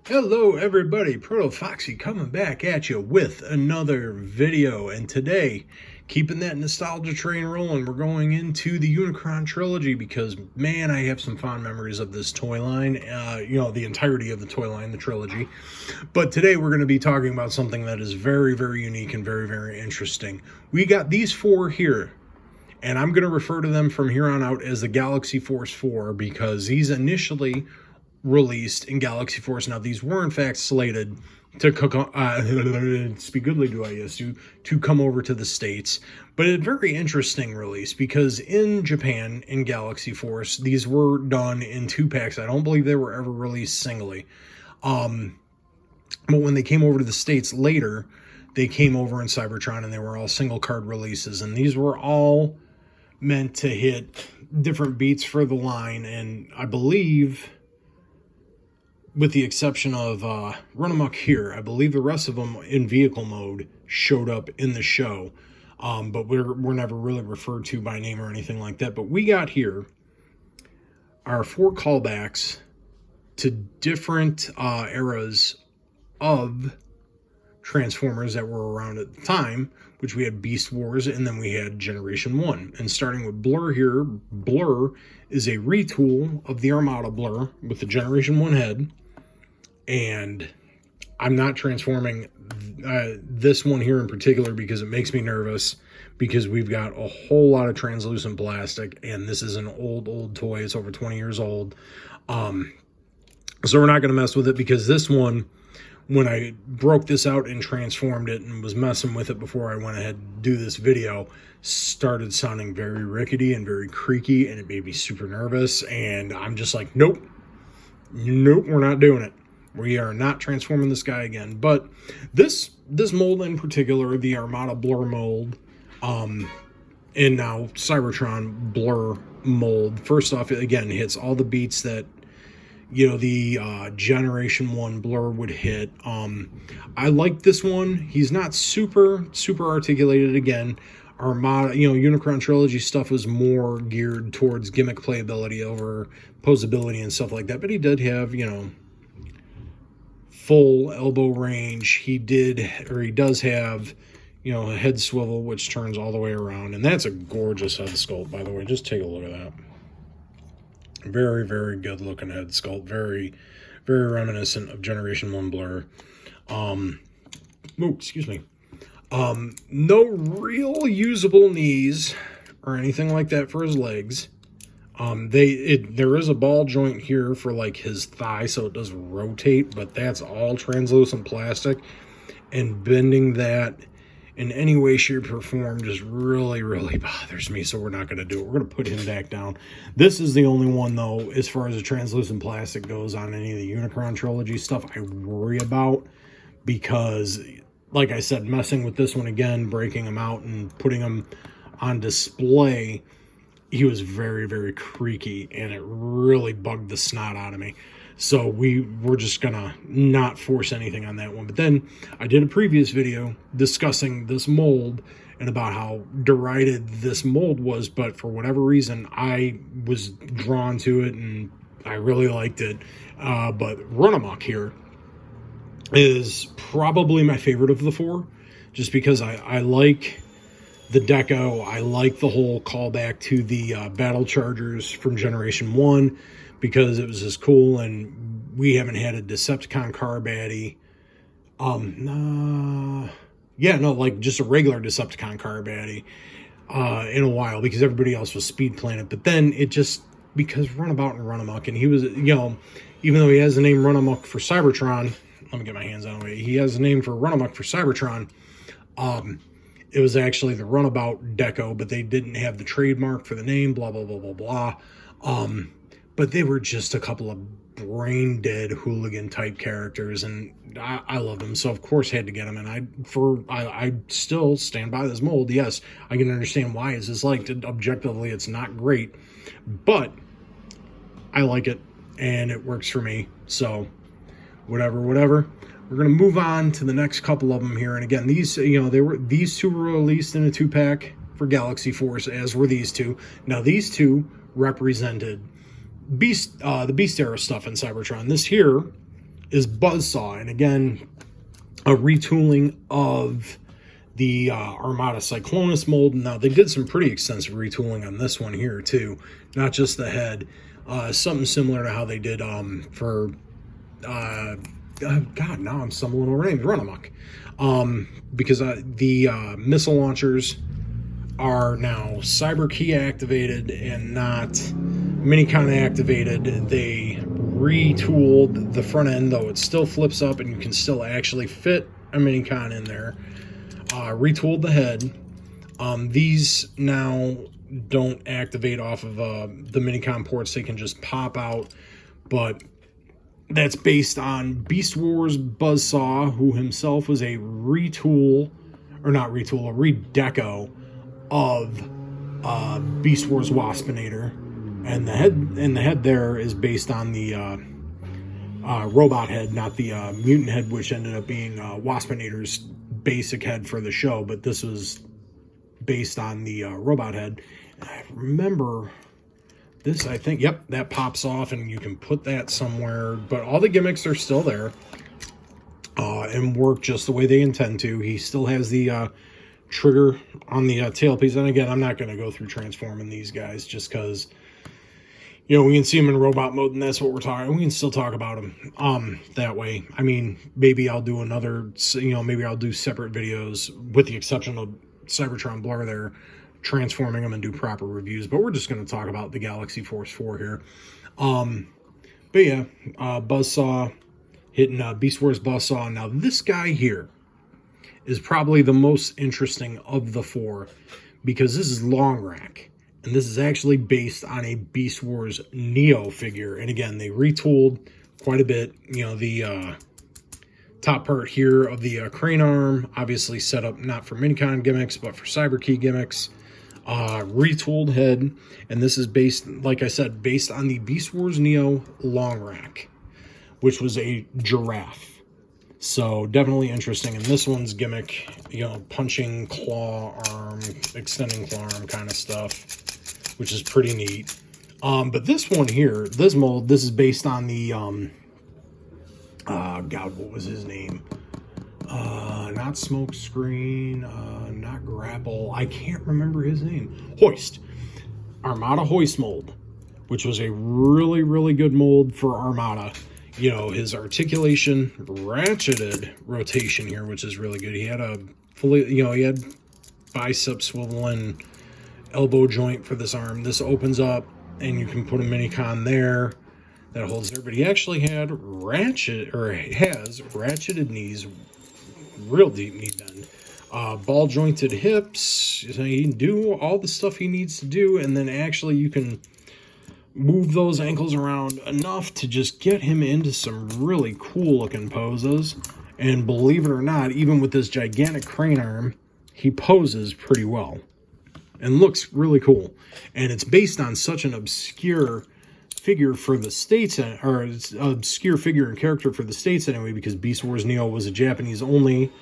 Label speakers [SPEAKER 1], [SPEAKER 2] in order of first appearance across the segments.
[SPEAKER 1] Hello everybody, Proto Foxy coming back at you with another video, and today, keeping that nostalgia train rolling, we're going into the Unicron trilogy because, man, I have some fond memories of this toy line, the entirety of the toy line, the trilogy. But today we're going to be talking about something that is very, very unique and very, very interesting. We got these four here, and I'm going to refer to them from here on out as the Galaxy Force 4 because these initially released in Galaxy Force. Now, these were in fact slated to speak goodly to I guess to come over to the States, but a very interesting release because in Japan in Galaxy Force these were done in 2-packs. I don't believe they were ever released singly. But when they came over to the States later, they came over in Cybertron and they were all single card releases, and these were all meant to hit different beats for the line. And I believe, with the exception of Run Amok here, I believe the rest of them in vehicle mode showed up in the show, but we're never really referred to by name or anything like that. But we got here our 4 callbacks to different eras of Transformers that were around at the time, which we had Beast Wars and then we had Generation 1. And starting with Blur here, Blur is a retool of the Armada Blur with the Generation 1 head. And I'm not transforming this one here in particular because it makes me nervous, because we've got a whole lot of translucent plastic and this is an old toy. It's over 20 years old. So we're not going to mess with it, because this one, when I broke this out and transformed it and was messing with it before I went ahead to do this video, started sounding very rickety and very creaky, and it made me super nervous. And I'm just like, nope, we're not doing it. We are not transforming this guy again. But this mold in particular, the Armada Blur mold, and now Cybertron Blur mold, first off, again, hits all the beats that, the Generation 1 Blur would hit. I like this one. He's not super articulated. Again, Armada, Unicron trilogy stuff was more geared towards gimmick playability over posability and stuff like that. But he did have, full elbow range. He does have, a head swivel, which turns all the way around. And that's a gorgeous head sculpt, by the way. Just take a look at that. Very, very good looking head sculpt. Very, very reminiscent of Generation 1 Blur. Excuse me. No real usable knees or anything like that for his legs. There is a ball joint here for like his thigh, so it does rotate, but that's all translucent plastic, and bending that in any way, shape, or form just really, really bothers me, so we're not going to do it. We're going to put him back down. This is the only one, though, as far as the translucent plastic goes on any of the Unicron trilogy stuff, I worry about, because, like I said, messing with this one again, breaking him out and putting him on display, he was very, very creaky, and it really bugged the snot out of me. So we're just gonna not force anything on that one. But then I did a previous video discussing this mold and about how derided this mold was, but for whatever reason I was drawn to it and I really liked it. But Run Amok here is probably my favorite of the 4, just because I like the deco. I like the whole callback to the Battle Chargers from Generation 1, because it was just cool, and we haven't had a Decepticon car baddie. Like just a regular Decepticon car baddie in a while, because everybody else was Speed Planet. But then it just, because Runabout and Run Amok, and he was, even though he has the name Run Amok for Cybertron, let me get my hands out of the way, he has the name for Run Amok for Cybertron, it was actually the Runabout deco, but they didn't have the trademark for the name, blah, blah, blah, blah, blah. But they were just a couple of brain dead hooligan type characters, and I love them, so of course I had to get them. And I still stand by this mold. Yes, I can understand why it's disliked. Objectively, it's not great, but I like it and it works for me. So whatever. We're going to move on to the next couple of them here. And again, these, these 2 were released in a 2-pack for Galaxy Force, as were these 2. Now, these 2 represented the Beast era stuff in Cybertron. This here is Buzzsaw. And again, a retooling of the Armada Cyclonus mold. Now, they did some pretty extensive retooling on this one here, too. Not just the head. Something similar to how they did for... God, now I'm stumbling over names. Run Amok. Because the missile launchers are now Cyber Key activated and not Minicon activated. They retooled the front end, though it still flips up and you can still actually fit a Minicon in there. Retooled the head. These now don't activate off of the Minicon ports. They can just pop out, but that's based on Beast Wars Buzzsaw, who himself was a redeco of Beast Wars Waspinator, and the head there is based on the robot head, not the mutant head, which ended up being Waspinator's basic head for the show. But this was based on the robot head. And I remember this, I think, yep, that pops off and you can put that somewhere, but all the gimmicks are still there and work just the way they intend to. He still has the trigger on the tailpiece. And again, I'm not going to go through transforming these guys just because, you know, we can see them in robot mode and that's what we're talking. We can still talk about them that way. I mean, maybe I'll do maybe I'll do separate videos with the exception of Cybertron Blur there, transforming them and do proper reviews, but we're just going to talk about the Galaxy Force 4 here. But yeah, Buzzsaw hitting Beast Wars Buzzsaw. Now this guy here is probably the most interesting of the four because this is Longrack, and this is actually based on a Beast Wars Neo figure. And again, they retooled quite a bit. You know, the top part here of the crane arm, obviously set up not for Minicon gimmicks, but for Cyber Key gimmicks. Retooled head, and this is based, like I said, based on the Beast Wars Neo Longrack, which was a giraffe. So definitely interesting. And this one's gimmick, you know, punching claw arm, extending claw arm kind of stuff, which is pretty neat. But this one here, this mold, this is based on the God, what was his name? Not Smokescreen, not Grapple. I can't remember his name. Hoist. Armada Hoist mold, which was a really, really good mold for Armada. You know, his articulation, ratcheted rotation here, which is really good. He had a fully, you know, he had bicep swiveling elbow joint for this arm. This opens up and you can put a Minicon there that holds there. But he actually had has ratcheted knees, real deep knee bend, ball jointed hips. So he can do all the stuff he needs to do, and then actually you can move those ankles around enough to just get him into some really cool looking poses. And believe it or not, even with this gigantic crane arm, he poses pretty well and looks really cool. And it's based on such an obscure figure for the States, or it's an obscure figure and character for the States anyway, because Beast Wars Neo was a Japanese only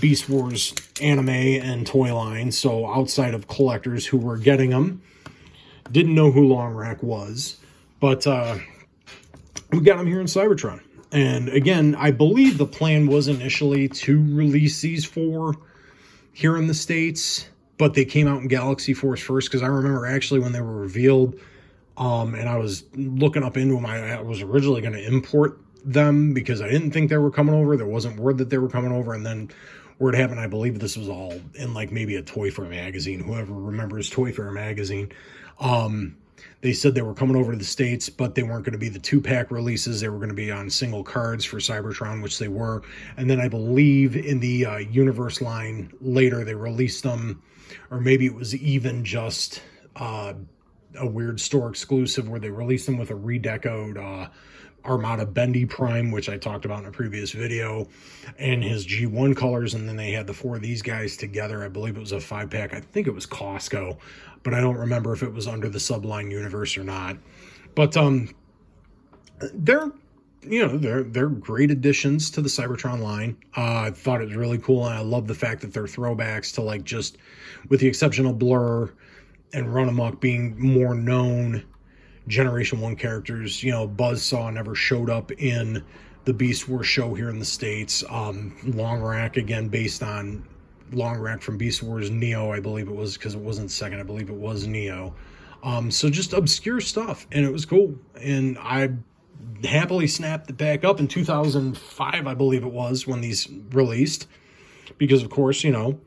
[SPEAKER 1] Beast Wars anime and toy line. So outside of collectors who were getting them, didn't know who Longrack was, but we got him here in Cybertron. And again, I believe the plan was initially to release these four here in the States, but they came out in Galaxy Force first, because I remember actually when they were revealed, and I was looking up into them, I was originally going to import them because I didn't think they were coming over. There wasn't word that they were coming over, and then word happened. I believe this was all in like maybe a Toy Fair magazine. Whoever remembers Toy Fair magazine, they said they were coming over to the States, but they weren't going to be the 2-pack releases. They were going to be on single cards for Cybertron, which they were. And then I believe in the Universe line later, they released them, or maybe it was even just a weird store exclusive where they released them with a redecoed Armada Bendy Prime, which I talked about in a previous video, and his G1 colors. And then they had the four of these guys together. I believe it was a 5-pack. I think it was Costco, but I don't remember if it was under the Subline universe or not. But they're great additions to the Cybertron line. I thought it was really cool, and I love the fact that they're throwbacks to, like, just with the exception of Blur and Run Amok being more known Generation 1 characters. You know, Buzzsaw never showed up in the Beast Wars show here in the States. Longrak, again, based on Longrak from Beast Wars Neo, I believe it was, because it wasn't second, I believe it was Neo. So just obscure stuff, and it was cool. And I happily snapped it back up in 2005, I believe it was, when these released. Because, of course, you know,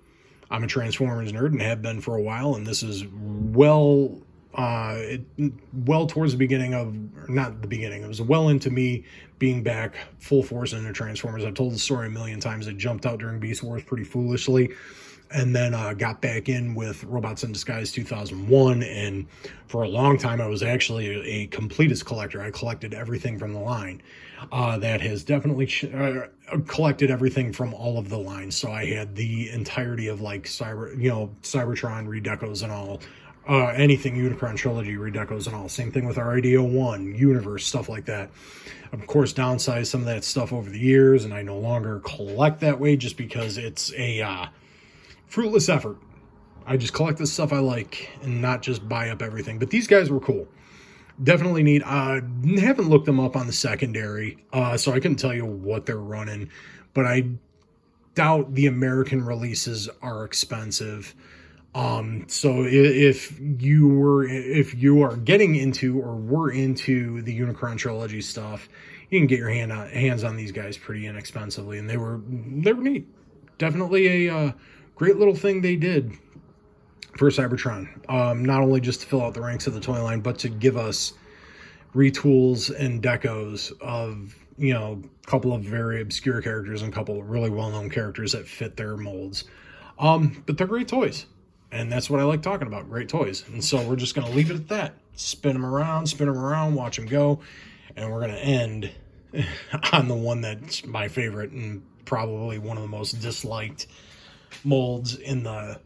[SPEAKER 1] I'm a Transformers nerd and have been for a while, and this is well towards the beginning of, or not the beginning, it was well into me being back full force into Transformers. I've told the story a million times. I jumped out during Beast Wars pretty foolishly, and then got back in with Robots in Disguise 2001, and for a long time I was actually a completist collector. I collected everything from the line. That has definitely collected everything from all of the lines. So I had the entirety of like Cybertron redecos and all, anything Unicron Trilogy redecos and all. Same thing with RID-01, Universe, stuff like that. Of course, downsized some of that stuff over the years, and I no longer collect that way just because it's a fruitless effort. I just collect the stuff I like and not just buy up everything. But these guys were cool. Definitely neat. Haven't looked them up on the secondary, so I couldn't tell you what they're running. But I doubt the American releases are expensive. So if you are getting into or were into the Unicron Trilogy stuff, you can get your hands on these guys pretty inexpensively, and they were neat. Definitely a great little thing they did for Cybertron. Not only just to fill out the ranks of the toy line, but to give us retools and decos of, you know, a couple of very obscure characters and a couple of really well-known characters that fit their molds. But they're great toys. And that's what I like talking about, great toys. And so we're just going to leave it at that. Spin them around, watch them go. And we're going to end on the one that's my favorite and probably one of the most disliked molds in the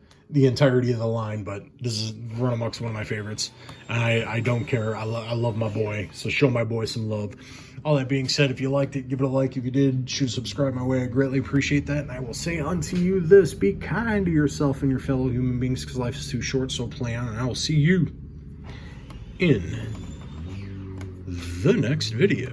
[SPEAKER 1] entirety of the line. But this is Run Amok's one of my favorites. And I don't care. I love my boy. So show my boy some love. All that being said, if you liked it, give it a like. If you did, shoot subscribe my way. I greatly appreciate that. And I will say unto you this: be kind to yourself and your fellow human beings, because life is too short, so play on. And I will see you in the next video.